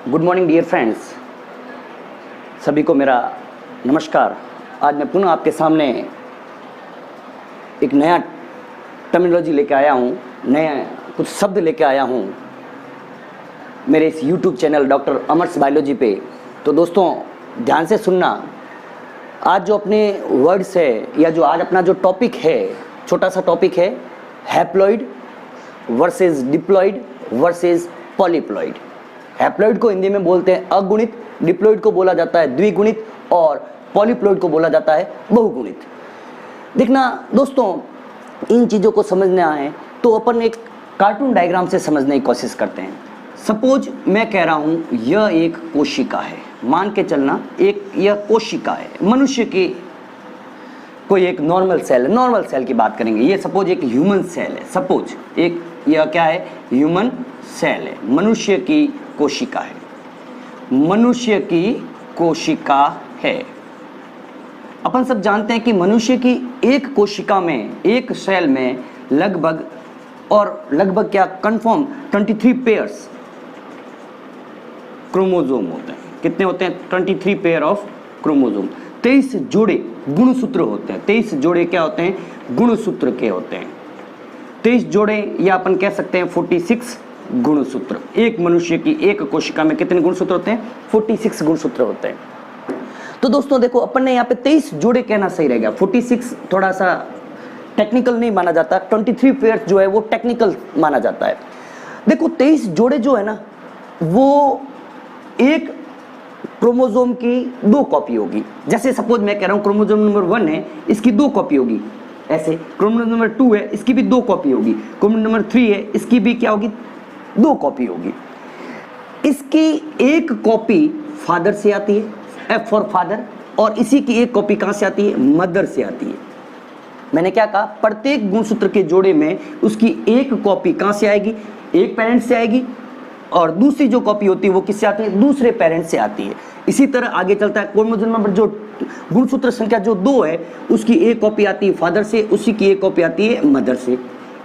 Good morning dear friends, सभी को मेरा नमस्कार। आज मैं पुनः आपके सामने एक नया टर्मिनोलॉजी लेके आया हूँ, नया कुछ शब्द लेके आया हूँ मेरे इस YouTube चैनल डॉक्टर अमर्स बायोलॉजी पे। तो दोस्तों ध्यान से सुनना, आज जो अपने वर्ड्स है या जो आज अपना जो टॉपिक है, छोटा सा टॉपिक है, haploid versus diploid versus polyploid. Haploid को हिंदी में बोलते हैं अगुणित, डिप्लॉइड को बोला जाता है द्विगुणित और पॉलीप्लॉइड को बोला जाता है बहुगुणित। देखना दोस्तों, इन चीज़ों को समझना है तो अपन एक कार्टून डायग्राम से समझने की कोशिश करते हैं। सपोज मैं कह रहा हूँ यह एक कोशिका है, मान के चलना एक यह कोशिका है, मनुष्य की कोई एक नॉर्मल सेल है, नॉर्मल सेल की बात करेंगे। ये सपोज एक ह्यूमन सेल है, सपोज एक यह क्या है, ह्यूमन सेल है, मनुष्य की कोशिका है, मनुष्य की कोशिका है। अपन सब जानते हैं कि मनुष्य की एक कोशिका में, एक सेल में लगभग क्या कंफर्म 23 पेयर्स क्रोमोसोम होते हैं। कितने होते हैं? 23 पेयर ऑफ क्रोमोसोम, 23 जोड़े गुणसूत्र होते हैं। 23 जोड़े क्या होते हैं? गुणसूत्र के होते हैं। 23 जोड़े या अपन कह सकते हैं 46 गुणसूत्र। एक मनुष्य की एक कोशिका में कितने गुणसूत्र होते हैं? 46 गुणसूत्र होते हैं। तो दोस्तों देखो, अपन ने यहाँ पे 23 जोड़े कहना सही रहेगा, 46 थोड़ा सा टेक्निकल नहीं माना जाता, 23 पेयर्स जो है वो टेक्निकल माना जाता है। देखो 23 जोड़े जो है ना, वो एक क्रोमोसोम की 2 कॉपी होगी। जैसे सपोज मैं कह रहा हूँ क्रोमोसोम नंबर 1 है, इसकी 2 कॉपी होगी। ऐसे क्रोमोसोम नंबर 2 है, इसकी भी 2 कॉपी होगी। क्रोमोसोम नंबर 3 है, इसकी भी क्या होगी? 2 कॉपी होगी। इसकी एक कॉपी फादर से आती है, एफ फॉर फादर, और इसी की एक कॉपी कहाँ से आती है? मदर से आती है। मैंने क्या कहा? प्रत्येक गुणसूत्र के जोड़े में उसकी एक कॉपी कहाँ से आएगी? एक पेरेंट से आएगी, और दूसरी जो कॉपी होती है वो किससे आती है? दूसरे पेरेंट से आती है। इसी तरह आगे चलता है, क्रोमोसोम नंबर जो गुणसूत्र संख्या जो 2 है, उसकी एक कॉपी आती है फादर से, उसी की एक कॉपी आती है मदर से।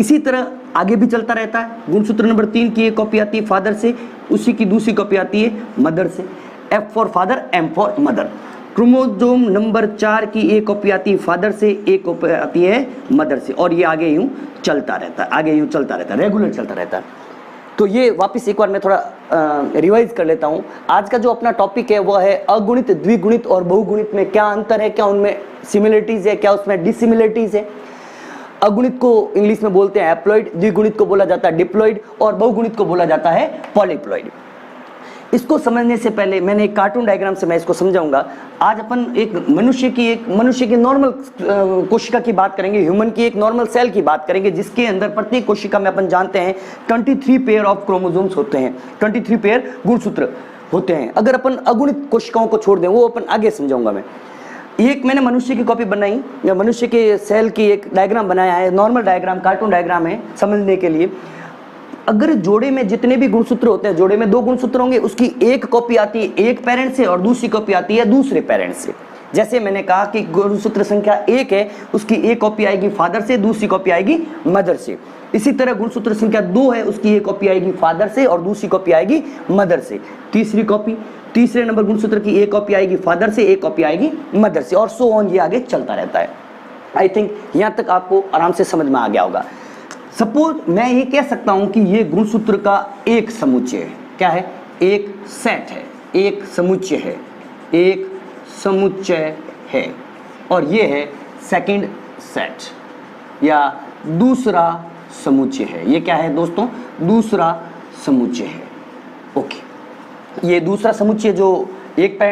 इसी तरह आगे भी चलता रहता है, गुणसूत्र नंबर 3 की एक कॉपी आती है फादर से, उसी की दूसरी कॉपी आती है मदर से। F for father, M for mother. Chromosome number 4 की एक कॉपी आती है फादर से, एक कॉपी आती है मदर से, और ये आगे यूं चलता रहता है, आगे यूं चलता रहता है, रेगुलर चलता रहता है। तो ये वापस एक बार मैं थोड़ा रिवाइज कर लेता हूँ। आज का जो अपना टॉपिक है वह है अगुणित, द्विगुणित और बहुगुणित में क्या अंतर है, क्या उनमें सिमिलरिटीज है, क्या उसमें डिसिमिलरिटीज है। अगुणित को इंग्लिश में बोलते हैं हैप्लॉइड, द्विगुणित को बोला जाता है डिप्लॉइड, और बहुगुणित को बोला जाता है पॉलीप्लॉइड। इसको समझने से पहले मैंने एक कार्टून डायग्राम से मैं इसको समझाऊंगा। आज अपन एक मनुष्य की नॉर्मल कोशिका की बात करेंगे, ह्यूमन की एक नॉर्मल सेल की बात करेंगे, जिसके अंदर प्रत्येक कोशिका में अपन जानते हैं 23 पेयर ऑफ क्रोमोसोम्स होते हैं, 23 पेयर गुणसूत्र होते हैं। अगर अपन अगुणित कोशिकाओं को छोड़ दें, वो अपन आगे समझाऊंगा मैं। एक मैंने मनुष्य की कॉपी बनाई, या मनुष्य के सेल की एक डायग्राम बनाया है, नॉर्मल डायग्राम, कार्टून डायग्राम है समझने के लिए। अगर जोड़े में जितने भी गुणसूत्र होते हैं, जोड़े में 2 गुणसूत्र होंगे, उसकी एक कॉपी आती है एक पेरेंट से और दूसरी कॉपी आती है दूसरे पेरेंट से। जैसे मैंने कहा कि गुणसूत्र संख्या 1 है, उसकी एक कॉपी आएगी फादर से, दूसरी कॉपी आएगी मदर से। इसी तरह गुणसूत्र संख्या 2 है, उसकी एक कॉपी आएगी फादर से और दूसरी कॉपी आएगी मदर से। तीसरी कॉपी, तीसरे नंबर गुणसूत्र की एक कॉपी आएगी फादर से, एक कॉपी आएगी मदर से, और सो ऑन, ये आगे चलता रहता है। आई थिंक यहाँ तक आपको आराम से समझ में आ गया होगा। सपोज मैं ये कह सकता हूं कि ये गुणसूत्र का एक समुच्चय है। क्या है? एक सेट है, एक समुच्चय है, एक समुच्चय है, और ये है सेकंड सेट या दूसरा समुच्चय है। ये क्या है दोस्तों? दूसरा समुच्चय है। ओके, ये दूसरा समुच्चय जो एक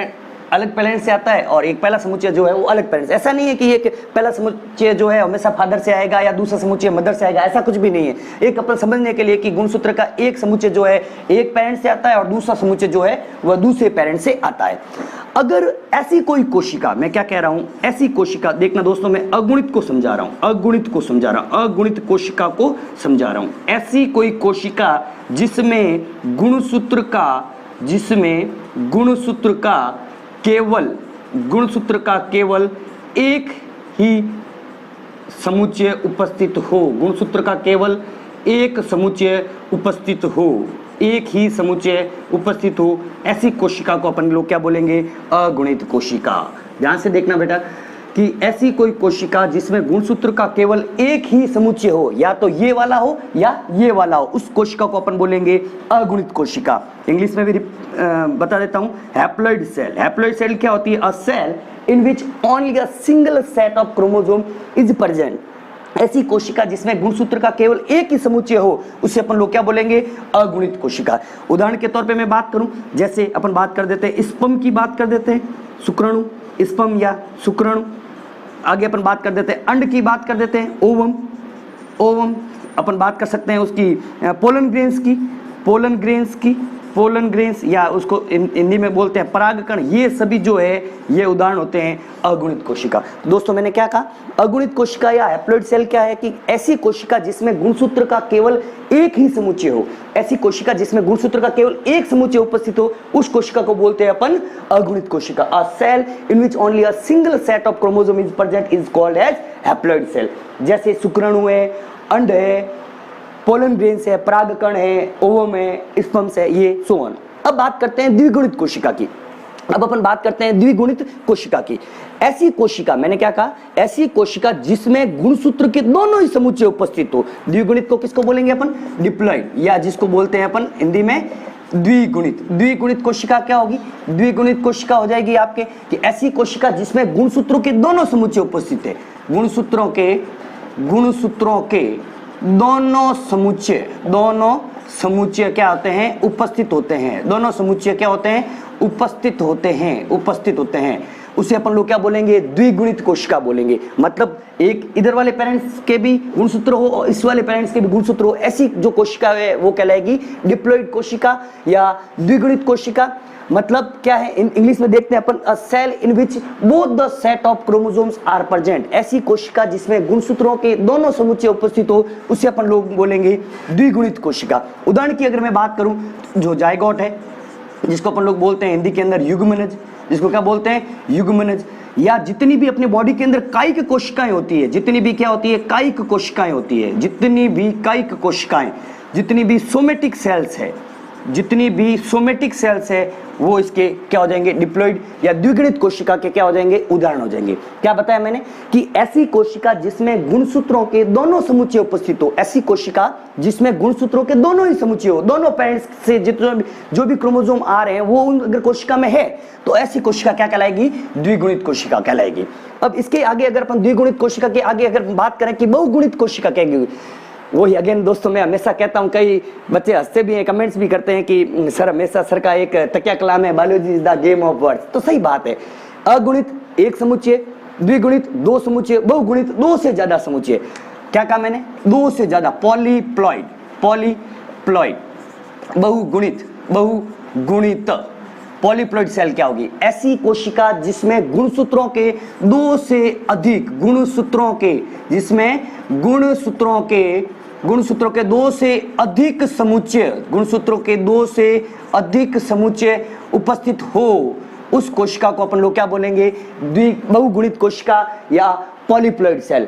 अलग पेरेंट से आता है और एक पहला समुच्चय जो है वो अलग पेरेंट से। ऐसा नहीं है कि एक पहला समुच्चय जो है हमेशा फादर से आएगा या दूसरा समुच्चय मदर से आएगा, ऐसा कुछ भी नहीं है। एक अपन समझने के लिए कि गुणसूत्र का एक समुच्चय जो है एक पेरेंट से आता है और दूसरा समुच्चय जो है वह दूसरे पेरेंट से आता है। अगर ऐसी कोई कोशिका, मैं क्या कह रहा हूं, ऐसी कोशिका, देखना दोस्तों मैं अगुणित को समझा रहा हूं, अगुणित को समझा रहा हूं, अगुणित कोशिका को समझा रहा हूं। ऐसी कोई कोशिका जिसमें गुणसूत्र का केवल एक ही समुच्चय उपस्थित हो, गुणसूत्र का केवल एक समुच्चय उपस्थित हो, एक ही समुच्चय उपस्थित हो, ऐसी कोशिका को अपन लोग क्या बोलेंगे? अगुणित कोशिका। ध्यान से देखना बेटा कि ऐसी कोई कोशिका जिसमें गुणसूत्र का केवल एक ही समुच्चय हो, या तो ये वाला हो या ये वाला हो, उस कोशिका को अपन बोलेंगे अगुणित कोशिका। इंग्लिश में भी बता देता हूं, हैप्लॉइड सेल। हैप्लॉइड सेल क्या होती है? A cell in which only a single set of chromosome is present. ऐसी कोशिका जिसमें गुणसूत्र का केवल एक ही समुच्चय हो, उसे अपन लोग क्या बोलेंगे? अगुणित कोशिका। उदाहरण के तौर पे मैं बात करूं, जैसे अपन बात कर देते हैं स्पर्म की, बात कर देते हैं शुक्राणु, स्पर्म या शुक्राणु। आगे अपन बात कर देते हैं अंड की, बात कर देते हैं ओवम। ओवम अपन बात कर सकते हैं उसकी पोलन ग्रेन्स की, पोलन ग्रेन्स की, पोलन ग्रेन्स, या उसको हिंदी में बोलते हैं परागकण। ये सभी जो है ये उदाहरण होते हैं अगुणित कोशिका। तो दोस्तों मैंने क्या कहा? अगुणित कोशिका या हैप्लॉइड सेल क्या है कि ऐसी कोशिका जिसमें गुणसूत्र का केवल एक ही समुच्चय हो, ऐसी कोशिका जिसमें गुणसूत्र का केवल एक समुच्चय उपस्थित हो, उस कोशिका को बोलते हैं अपन अगुणित कोशिका। A cell in which only a single set of chromosome is present is called as haploid cell. जैसे शुक्राणु है, अंड है, पोलन ग्रेन्स है, परागकण है, ओवम है, स्पर्म्स है, ये सो ऑन। अब बात करते हैं द्विगुणित कोशिका की। अब अपन बात करते हैं द्विगुणित कोशिका की। ऐसी कोशिका, मैंने क्या कहा? ऐसी कोशिका जिसमें गुणसूत्र के दोनों ही समुच्चय उपस्थित हो। द्विगुणित को किसको बोलेंगे अपन? डिप्लॉइड, या जिसको बोलते हैं अपन हिंदी में द्विगुणित। द्विगुणित कोशिका क्या होगी? द्विगुणित कोशिका हो जाएगी आपके कि ऐसी कोशिका जिसमें गुणसूत्रों के दोनों समुच्चय उपस्थित है। गुणसूत्रों के दोनों समुच्चय क्या होते हैं? उपस्थित होते हैं। दोनों समुच्चय क्या होते हैं? उपस्थित होते हैं। उसे अपन लोग क्या बोलेंगे? द्विगुणित कोशिका बोलेंगे। मतलब एक इधर वाले पेरेंट्स के भी गुणसूत्र हो और इस वाले पेरेंट्स के भी गुणसूत्र हो, ऐसी जो कोशिका है वो कहलाएगी डिप्लॉइड कोशिका या द्विगुणित कोशिका। मतलब क्या है? इंग्लिश में देखते हैं अपन, a cell in which both the set of chromosomes are present. ऐसी कोशिका जिसमें गुणसूत्रों के दोनों समुच्चय उपस्थित हो, उसे अपन लोग बोलेंगे द्विगुणित कोशिका। उदाहरण की अगर मैं बात करूं, जो जायगोट है, जिसको अपन लोग बोलते हैं हिंदी के अंदर युग्मनज, जिसको क्या बोलते हैं? युग्मनज। या जितनी भी अपने बॉडी के अंदर कायिक कोशिकाएं होती है, जितनी भी क्या होती है? कायिक कोशिकाएं होती है। जितनी भी कायिक कोशिकाएं, जितनी भी सोमेटिक सेल्स है, जितनी भी सोमेटिक सेल्स है, वो इसके क्या हो जाएंगे? डिप्लॉइड या द्विगुणित कोशिका के क्या हो जाएंगे? उदाहरण हो जाएंगे। क्या बताया मैंने कि ऐसी कोशिका जिसमें गुणसूत्रों के दोनों समुच्चय उपस्थित हो, ऐसी कोशिका जिसमें गुणसूत्रों के दोनों ही समुच्चय हो, दोनों पेरेंट्स से जो भी क्रोमोसोम आ रहे हैं वो उन अगर कोशिका में है, तो ऐसी कोशिका क्या कहलाएगी? द्विगुणित कोशिका कहलाएगी। अब इसके आगे अगर अपन द्विगुणित कोशिका के आगे अगर बात करें कि बहुगुणित कोशिका क्या, वही अगेन दोस्तों मैं हमेशा कहता हूं, कई बच्चे हंसते भी हैं, कमेंट्स भी करते हैं कि सर हमेशा सर का एक तकिया कलाम है, biology is the game of words. तो सही बात है। अगुणित एक समुच्चय, द्विगुणित दो समुच्चय, बहुगुणित दो से ज्यादा समुच्चय। क्या कहा मैंने? दो से ज्यादा। पॉलीप्लॉइड, बहुगुणित, पॉलीप्लॉइड सेल क्या होगी? ऐसी कोशिका जिसमें गुणसूत्रों के दो से अधिक, गुणसूत्रों के दो से अधिक समुच्चय उपस्थित हो, उस कोशिका को अपन लोग क्या बोलेंगे? बहुगुणित कोशिका या पॉलीप्लॉइड सेल।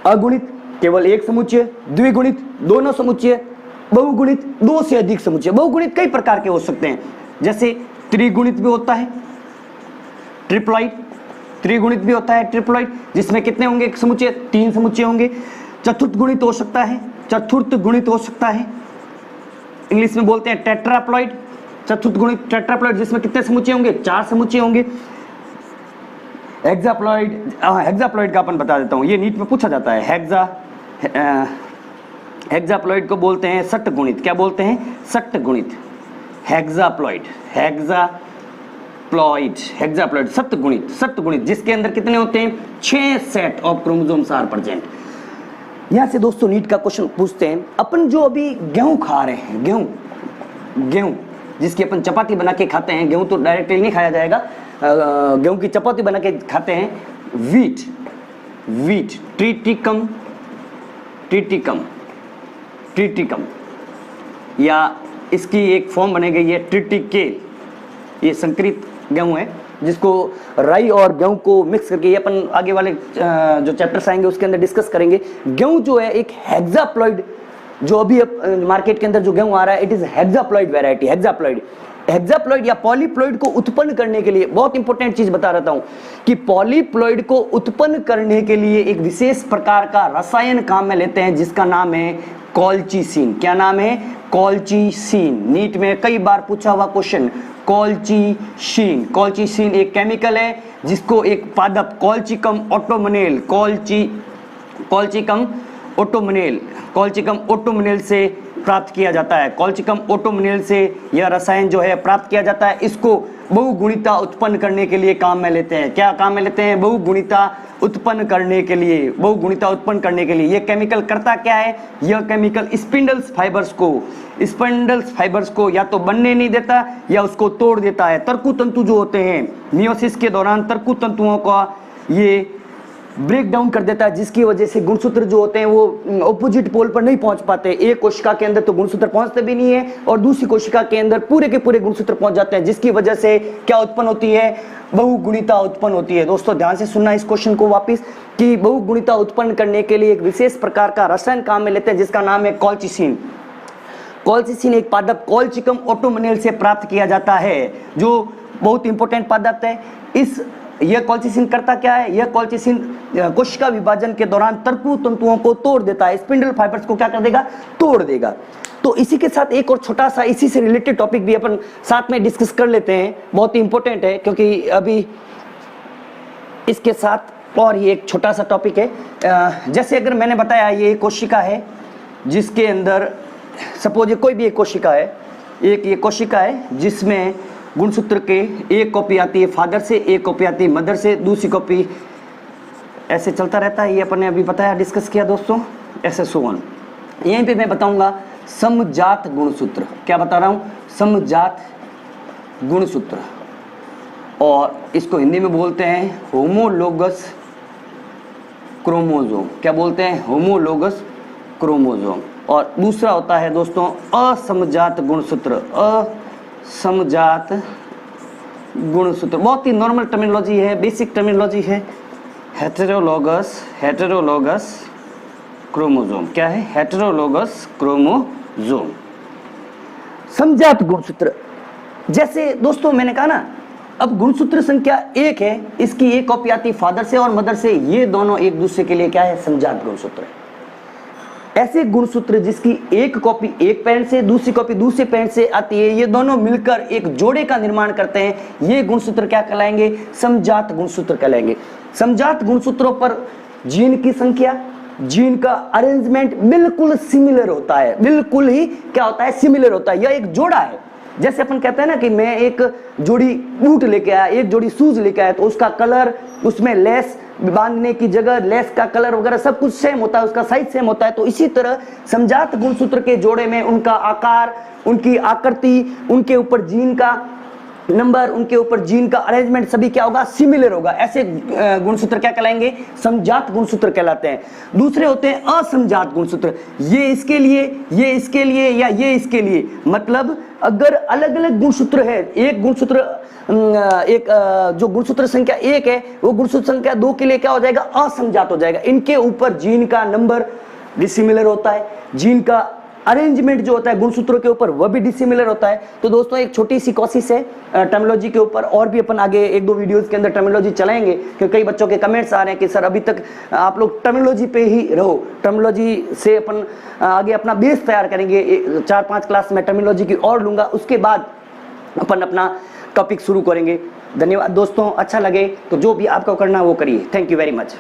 अगुणित केवल एक समुच्चय, द्विगुणित दोनों समुच्चय, बहुगुणित दो से अधिक समुच्चय। बहुगुणित कई प्रकार के हो सकते हैं, जैसे त्रिगुणित भी होता है, त्रिगुणित भी होता है, ट्रिप्लॉइड, जिसमें कितने होंगे समुच्चय? 3 समुच्चय होंगे। चतुर्थ गुणित हो सकता है, इंग्लिश में बोलते हैं टेट्राप्लॉइड। चतुर्थ गुणित टेट्राप्लॉइड, जिसमें कितने समुच्चय होंगे? 4 समुच्चय होंगे। हेक्साप्लॉइड का अपन बता देता हूं, ये नीट में पूछा जाता है। हेक्साप्लॉइड को बोलते हैं षट्गुणित। क्या बोलते हैं? षट्गुणित। हेक्साप्लॉइड, सप्तगुणित, जिसके अंदर कितने होते हैं? 6 set of chromosomes are present. यहां से दोस्तों नीट का क्वेश्चन पूछते हैं, अपन जो अभी गेहूं खा रहे हैं, गेहूं जिसकी अपन चपाती बना के खाते हैं, गेहूं तो डायरेक्टली नहीं खाया जाएगा, गेहूं की चपाती बना के खाते हैं। वीट, ट्रिटिकम, या इसकी एक फॉर्म बनी गई है ट्रिटिकेल। ये संकरित गेहूं है, जिसको राई और गेहूं को मिक्स करके, ये अपन आगे वाले जो चैप्टर्स आएंगे उसके अंदर डिस्कस करेंगे। गेहूं जो है एक हेक्साप्लॉइड जो अभी मार्केट के अंदर जो गेहूं आ रहा है, it is hexaploid variety. Hexaploid या पॉलीप्लॉइड को उत्पन्न करने के लिए, बहुत इंपॉर्टेंट चीज बता रहा हूं कि पॉलीप्लॉइड को उत्पन्न करने के लिए एक विशेष प्रकार का रसायन काम में लेते हैं जिसका नाम है कॉल्चिसिन। क्या नाम है? कॉल्चिसिन। नीट में कई बार पूछा हुआ क्वेश्चन, कॉल्चिसिन। कॉल्चिसिन एक केमिकल है जिसको एक पादप कॉल्चिकम ओटोमनेल से प्राप्त किया जाता है। कॉल्चिकम ओटोमनेल से यह रसायन जो है प्राप्त किया जाता है। इसको बहुगुणिता उत्पन्न करने के लिए काम में लेते हैं। क्या काम में लेते हैं? बहुगुणिता उत्पन्न करने के लिए। बहुगुणिता उत्पन्न करने के लिए यह केमिकल करता क्या है? यह केमिकल स्पिंडल्स फाइबर्स को या तो बनने नहीं देता या उसको तोड़ देता है। तर्कु तंतु जो होते हैं, मियोसिस के दौरान तर्कु तंतुओं का ये ब्रेक डाउन कर देता है, जिसकी वजह से गुणसूत्र जो होते हैं वो ऑपोजिट पोल पर नहीं पहुंच पाते। एक कोशिका के अंदर तो गुणसूत्र पहुंचते भी नहीं है और दूसरी कोशिका के अंदर पूरे के पूरे गुणसूत्र पहुंच जाते हैं, जिसकी वजह से क्या उत्पन्न होती है? बहुगुणिता उत्पन्न होती है। दोस्तों ध्यान से सुनना इस क्वेश्चन को वापस, कि बहुगुणिता उत्पन्न करने के लिए एक विशेष प्रकार का रसायन काम में लेते हैं जिसका नाम है कॉल्चिसिन। कॉल्चिसिन एक पादप कॉल्चिकम ओटोमनेल से प्राप्त किया जाता है, जो बहुत इंपॉर्टेंट पादप है। यह कॉल्चिसिन करता क्या है? यह कॉल्चिसिन कोशिका विभाजन के दौरान तर्कु तंतुओं को तोड़ देता है, स्पिंडल फाइबर्स को क्या कर देगा? तोड़ देगा। तो इसी के साथ एक और छोटा सा इसी से रिलेटेड टॉपिक भी अपन साथ में डिस्कस कर लेते हैं, बहुत ही इंपॉर्टेंट है, क्योंकि अभी इसके साथ और ये एक छोटा सा टॉपिक है। जैसे अगर मैंने बताया ये कोशिका है जिसके अंदर सपोज कोई भी एक कोशिका है, ये कोशिका है जिसमें गुणसूत्र के एक कॉपी आती है फादर से, एक कॉपी आती है मदर से, दूसरी कॉपी ऐसे चलता रहता है। ये अपन ने अभी बताया, डिस्कस किया दोस्तों, ऐसे सो ऑन। यहीं पे मैं बताऊंगा समजात गुणसूत्र। क्या बता रहा हूँ? समजात गुणसूत्र, और इसको हिंदी में बोलते हैं होमोलोगस क्रोमोसोम। क्या बोलते हैं? Homologous chromosome. और दूसरा होता है दोस्तों असमजात गुणसूत्र। असमजात गुणसूत्र बहुत ही नॉर्मल टर्मिनोलॉजी है, बेसिक टर्मिनोलॉजी है। हेटेरोलोगस क्रोमोसोम। क्या है? हेटेरोलोगस क्रोमोसोम। समजात गुणसूत्र, जैसे दोस्तों मैंने कहा ना, अब गुणसूत्र संख्या 1 है, इसकी एक कॉपी आती है फादर से और मदर से, ये दोनों एक दूसरे के लिए क्या है? समजात गुणसूत्र है। ऐसे गुणसूत्र जिसकी एक कॉपी एक पेरेंट से, दूसरी कॉपी दूसरे पेरेंट से आती है, ये दोनों मिलकर एक जोड़े का निर्माण करते हैं, ये गुणसूत्र क्या कहलाएंगे? समजात गुणसूत्र कहलाएंगे। समजात गुणसूत्रों पर जीन की संख्या, जीन का अरेंजमेंट बिल्कुल सिमिलर होता है, बिल्कुल ही क्या होता है? सिमिलर होता है। यह एक जोड़ा है। जैसे अपन कहते हैं ना कि मैं एक जोड़ी बूट लेके आया, एक जोड़ी शूज लेके आया, तो उसका कलर, उसमें लेस बांधने की जगह, लेस का कलर वगैरह सब कुछ सेम होता है, उसका साइज सेम होता है। तो इसी तरह समजात गुणसूत्र के जोड़े में उनका आकार, उनकी आकृति, उनके ऊपर जीन का नंबर, उनके ऊपर जीन का अरेंजमेंट सभी क्या होगा? सिमिलर होगा। ऐसे गुणसूत्र क्या कहलाएंगे? समजात गुणसूत्र कहलाते हैं। दूसरे होते हैं असमजात गुणसूत्र। ये इसके लिए, ये इसके लिए, या ये इसके लिए। मतलब अगर अलग अलग गुणसूत्र है, एक गुणसूत्र जो गुणसूत्र संख्या 1 है वो गुणसूत्र संख्या 2 के लिए क्या हो जाएगा? असमजात हो जाएगा। इनके ऊपर जीन का नंबर डिसिमिलर होता है, जीन का अरेंजमेंट जो होता है गुणसूत्रों के ऊपर वह भी डिसिमिलर होता है। तो दोस्तों एक छोटी सी कोशिश है टर्मिनोलॉजी के ऊपर, और भी अपन आगे 1-2 वीडियोस के अंदर टर्मिनोलॉजी चलाएंगे, क्योंकि कई बच्चों के कमेंट्स आ रहे हैं कि सर अभी तक आप लोग टर्मिनोलॉजी पे ही रहो। टर्मिनोलॉजी से अपन आगे अपना बेस तैयार करेंगे। 4-5 क्लास में टर्मिनोलॉजी की और लूंगा, उसके बाद अपन अपना टॉपिक शुरू करेंगे। धन्यवाद दोस्तों, अच्छा लगे तो जो भी आपको करना वो करिए। Thank you very much.